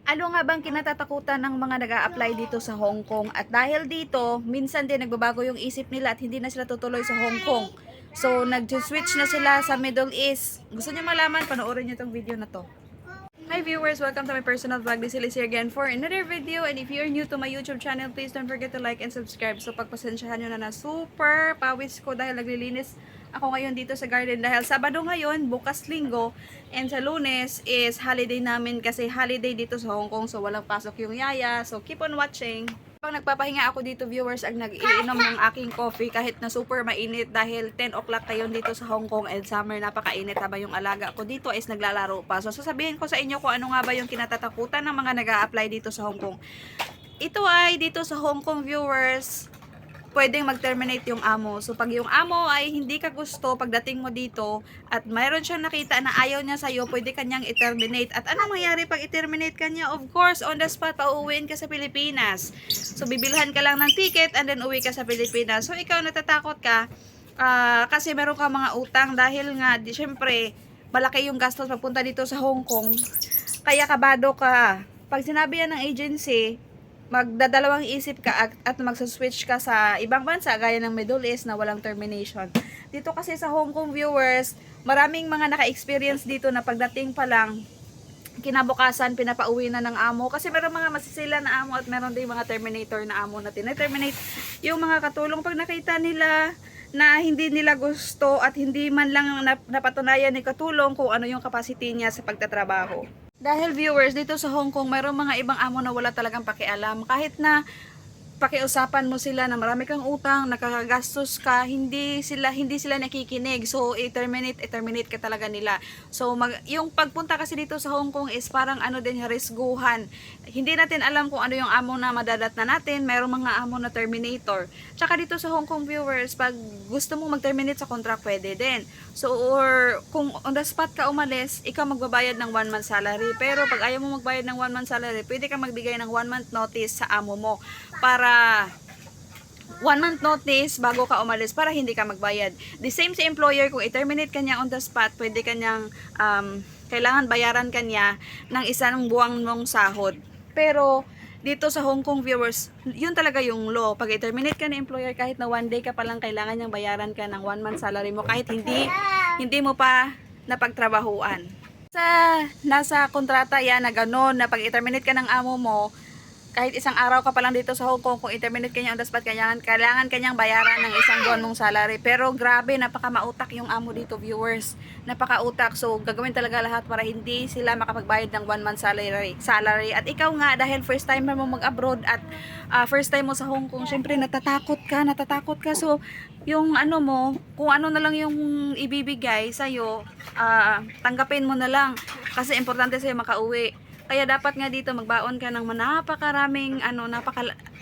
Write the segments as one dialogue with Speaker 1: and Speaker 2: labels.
Speaker 1: Ano nga bang kinatatakutan ng mga nag-a-apply dito sa Hong Kong? At dahil dito, minsan din nagbabago yung isip nila at hindi na sila tutuloy sa Hong Kong. So, nag-switch na sila sa Middle East. Gusto niyo malaman? Panoorin niyo tong video na to. Hi viewers! Welcome to my personal vlog. This is here again for another video. And if you're new to my YouTube channel, please don't forget to like and subscribe. So, pagpasensyahan nyo na super pawis ko dahil naglilinis ako ngayon dito sa garden. Dahil Sabado ngayon, bukas Linggo, and sa Lunes is holiday namin kasi holiday dito sa Hong Kong. So, walang pasok yung yaya. So, keep on watching. Pag nagpapahinga ako dito viewers, ang nag-iinom ng aking coffee kahit na super mainit dahil 10 o'clock tayo dito sa Hong Kong and summer, napakainit habang yung alaga ko dito is naglalaro pa. So sasabihin ko sa inyo kung ano nga ba yung kinatatakutan ng mga nag-a-apply dito sa Hong Kong. Ito ay dito sa Hong Kong viewers, pwedeng mag-terminate yung amo. So, pag yung amo ay hindi ka gusto pagdating mo dito at mayroon siyang nakita na ayaw niya sa'yo, pwede kanyang i-terminate. At anong mangyari pag i-terminate kanya? Of course, on the spot, pauuwiin ka sa Pilipinas. So, bibilhan ka lang ng ticket and then uwi ka sa Pilipinas. So, ikaw natatakot ka kasi meron ka mga utang dahil nga, syempre, malaki yung gastos pagpunta dito sa Hong Kong. Kaya kabado ka. Pag sinabi yan ng agency, magdadalawang isip ka at magsaswitch ka sa ibang bansa gaya ng Middle East na walang termination. Dito kasi sa Hong Kong viewers, maraming mga naka-experience dito na pagdating pa lang, kinabukasan pinapauwi na ng amo kasi meron mga masisila na amo at meron din mga terminator na amo na terminate yung mga katulong pag nakita nila na hindi nila gusto at hindi man lang napatunayan ni katulong kung ano yung capacity niya sa pagtatrabaho. Dahil viewers, dito sa Hong Kong, mayroong mga ibang amo na wala talagang pakialam. Kahit na pakiusapan mo sila na marami kang utang, nakakagastos ka, hindi sila nakikinig. So, i-terminate ka talaga nila. So, yung pagpunta kasi dito sa Hong Kong is parang ano din, risguhan. Hindi natin alam kung ano yung amo na madadat na natin. Mayroong mga amo na terminator. Tsaka dito sa Hong Kong viewers, pag gusto mong mag-terminate sa contract, pwede din. So, or kung on the spot ka umalis, ikaw magbabayad ng 1 month salary. Pero pag ayaw mo magbayad ng 1 month salary, pwede ka magbigay ng 1 month notice sa amo mo para 1 month notice bago ka umalis para hindi ka magbayad. The same sa employer, kung i-terminate ka niya on the spot, pwede ka niyang kailangan bayaran ka niya ng isang buwang mong sahod. Pero dito sa Hong Kong viewers, yun talaga yung law. Pag i-terminate ka ng employer, kahit na 1 day ka palang kailangan niyang bayaran ka ng 1 month salary mo kahit hindi mo pa napagtrabahuan. Nasa kontrata yan na gano'n na pag i-terminate ka ng amo mo, kahit isang araw ka pa lang dito sa Hong Kong, kung i-terminate ka niya on the spot, kailangan kanyang bayaran ng isang buwan mong salary. Pero grabe, napaka-mautak yung amo dito viewers. Napaka-utak. So, gagawin talaga lahat para hindi sila makapagbayad ng 1 month salary. At ikaw nga, dahil first timer mo mag-abroad at first time mo sa Hong Kong, syempre natatakot ka. So, yung ano mo, kung ano na lang yung ibibigay sa'yo, tanggapin mo na lang. Kasi importante sa'yo makauwi. Kaya dapat nga dito magbaon ka ng napakaraming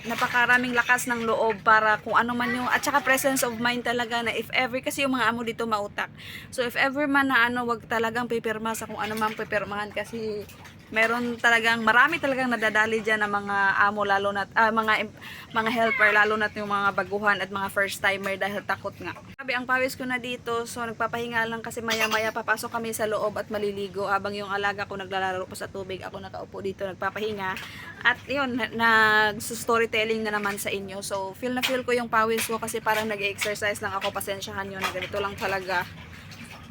Speaker 1: napakaraming lakas ng loob para kung ano man yung, at saka presence of mind talaga na if ever, kasi yung mga amo dito mautak. So if ever man na wag talagang pipirma sa kung ano man pipirmahan kasi marami talagang nadadali diyan ng mga amo, lalo na mga helper, lalo na yung mga baguhan at mga first timer dahil takot nga. Sabi ang pawis ko na dito, so nagpapahinga lang kasi maya-maya papasok kami sa loob at maliligo habang yung alaga ko naglalaro pa sa tubig. Ako nakaupo dito nagpapahinga. At yun, nag-storytelling na naman sa inyo. So feel na feel ko yung pawis ko kasi parang nag-exercise lang ako. Pasensyahan yun, ganito lang talaga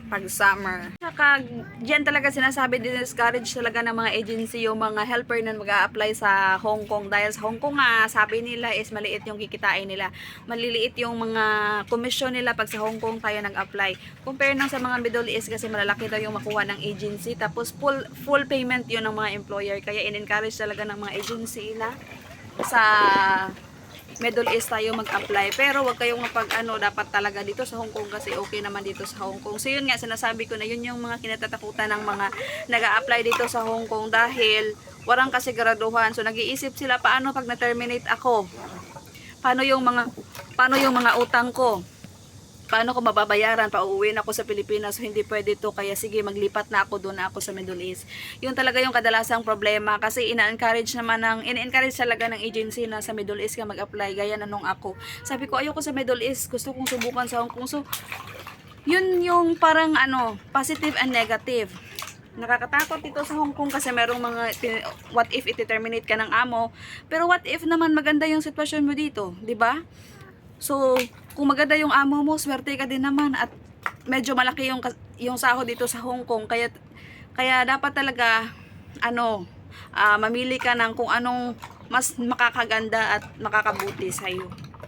Speaker 1: pag summer. Saka diyan talaga sinasabi, discourage talaga ng mga agency yung mga helper na mag-a-apply sa Hong Kong dahil sa Hong Kong nga sabi nila is maliit yung kikitain nila, maliliit yung mga komisyon nila pag sa Hong Kong tayo nag-apply compare nang sa mga Middle East kasi malalaki daw yung makuha ng agency, tapos full payment yun ng mga employer, kaya in-encourage talaga ng mga agency na sa Middle East tayo mag-apply. Pero wag kayong dapat talaga dito sa Hong Kong kasi okay naman dito sa Hong Kong. So yun nga, sinasabi ko na yun yung mga kinatatakutan ng mga nag-a-apply dito sa Hong Kong dahil walang kasiguraduhan. So nag-iisip sila, paano pag na-terminate ako? Paano yung mga utang ko? Paano ko mababayaran? Pauuwiin ako sa Pilipinas, so hindi pwede to, kaya sige maglipat na ako, doon na ako sa Middle East. Yun talaga yung kadalasang problema kasi in-encourage talaga ng agency na sa Middle East ka mag-apply, gaya na nung ako. Sabi ko ayoko sa Middle East, gusto kong subukan sa Hong Kong. So yun yung parang positive and negative. Nakakatakot dito sa Hong Kong kasi merong what if iti-terminate ka ng amo. Pero what if naman maganda yung sitwasyon mo dito, 'di ba? So, kung maganda yung amo mo, swerte ka din naman at medyo malaki yung sahod dito sa Hong Kong. Kaya dapat talaga mamili ka ng kung anong mas makakaganda at makakabuti sa iyo.